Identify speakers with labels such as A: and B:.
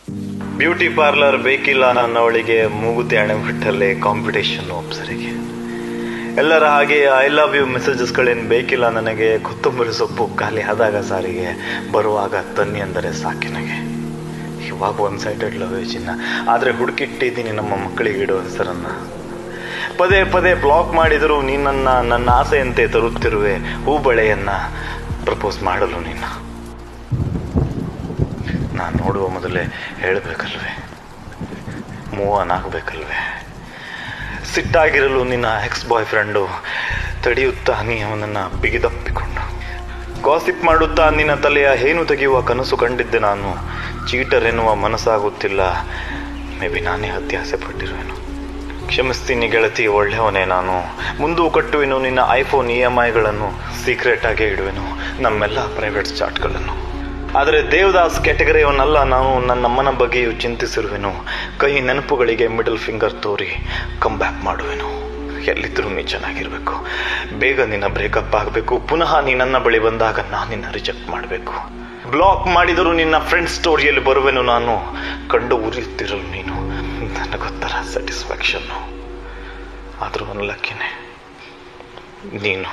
A: Beauty parlour ಬೇಕಿಲ್ಲ ನನ್ನವಳಿಗೆ, ಮೂಗುತಿ ಹಣೆಬಿಟ್ಟಲ್ಲೇ competition ಅಪ್ಸರಿಗೆ. ಎಲ್ಲರ ಹಾಗೆ ಐ ಲವ್ ಯು ಮೆಸೇಜಸ್ಗಳೇನು ಬೇಕಿಲ್ಲ ನನಗೆ, ಕೊತ್ತಂಬರಿ ಸೊಪ್ಪು ಖಾಲಿ ಆದಾಗ ಸಾರಿಗೆ, ಬರುವಾಗ ತನ್ನಿ ಅಂದರೆ ಸಾಕಿನಗೆ. ಇವಾಗ ಒನ್ ಸೈಡೆಡ್ ಲವ್ ಚಿನ್ನ, ಆದರೆ ಹುಡುಕಿಟ್ಟಿದ್ದೀನಿ ನಮ್ಮ ಮಕ್ಕಳಿಗೆ ಇಡೋ ಹೆಸರನ್ನ. ಪದೇ ಪದೇ ಬ್ಲಾಕ್ ಮಾಡಿದರೂ ನೀನನ್ನ ನನ್ನ ಆಸೆಯಂತೆ ತರುತ್ತಿರುವೆ, ಹೂ ಬಳೆಯನ್ನ ಪ್ರಪೋಸ್ ಮಾಡಲು ನಿನ್ನ. ನಾನು ನೋಡುವ ಮೊದಲೇ ಹೇಳಬೇಕಲ್ವೇ, ಮೂವ್ ಆನ್ ಆಗಬೇಕಲ್ವೇ. ಸಿಟ್ಟಾಗಿರಲು ನಿನ್ನ ಎಕ್ಸ್ ಬಾಯ್ ಫ್ರೆಂಡು ತಡೆಯುತ್ತಾ ನೀ ಅವನನ್ನು ಬಿಗಿದಪ್ಪಿಕೊಂಡು. ಗಾಸಿಪ್ ಮಾಡುತ್ತಾ ನಿನ್ನ ತಲೆಯ ಹೇನು ತೆಗೆಯುವ ಕನಸು ಕಂಡಿದ್ದೆ ನಾನು. ಚೀಟರ್ ಎನ್ನುವ ಮನಸ್ಸಾಗುತ್ತಿಲ್ಲ, ಮೇ ಬಿ ನಾನೇ ಅತ್ಯಾಸೆ ಪಟ್ಟಿರುವೆನು. ಕ್ಷಮಿಸ್ತೀನಿ ಗೆಳತಿ, ಒಳ್ಳೆಯವನೇ ನಾನು. ಮುಂದೂ ಕಟ್ಟುವೆನು ನಿನ್ನ ಐಫೋನ್ EMIಗಳನ್ನು, ಸೀಕ್ರೆಟ್ ಆಗೇ ಇಡುವೆನು ನಮ್ಮೆಲ್ಲ ಪ್ರೈವೇಟ್ ಚಾಟ್ಗಳನ್ನು. ಆದರೆ ದೇವದಾಸ್ ಕ್ಯಾಟಗರಿಯವನ್ನಲ್ಲ ನಾನು, ನನ್ನಮ್ಮನ ಬಗ್ಗೆಯೂ ಚಿಂತಿಸಿರುವೆನು. ಕೈ ನೆನಪುಗಳಿಗೆ ಮಿಡಲ್ ಫಿಂಗರ್ ತೋರಿ ಕಮ್ ಬ್ಯಾಕ್ ಮಾಡುವೆನು. ಎಲ್ಲಿದ್ದರೂ ನೀ ಚೆನ್ನಾಗಿರಬೇಕು, ಬೇಗ ನಿನ್ನ ಬ್ರೇಕಪ್ ಆಗಬೇಕು. ಪುನಃ ನೀ ನನ್ನ ಬಳಿ ಬಂದಾಗ ನಾನು ನಿನ್ನ ರಿಜೆಕ್ಟ್ ಮಾಡಬೇಕು. ಬ್ಲಾಕ್ ಮಾಡಿದರೂ ನಿನ್ನ ಫ್ರೆಂಡ್ ಸ್ಟೋರಿಯಲ್ಲಿ ಬರುವೆನು ನಾನು. ಕಂಡು ಉರಿಯುತ್ತಿರಲು ನೀನು ನನಗೊತ್ತರ ಸ್ಯಾಟಿಸ್ಫ್ಯಾಕ್ಷನ್ನು. ಆದರೂ ಅನ್ಲಕ್ಕಿನೇ ನೀನು.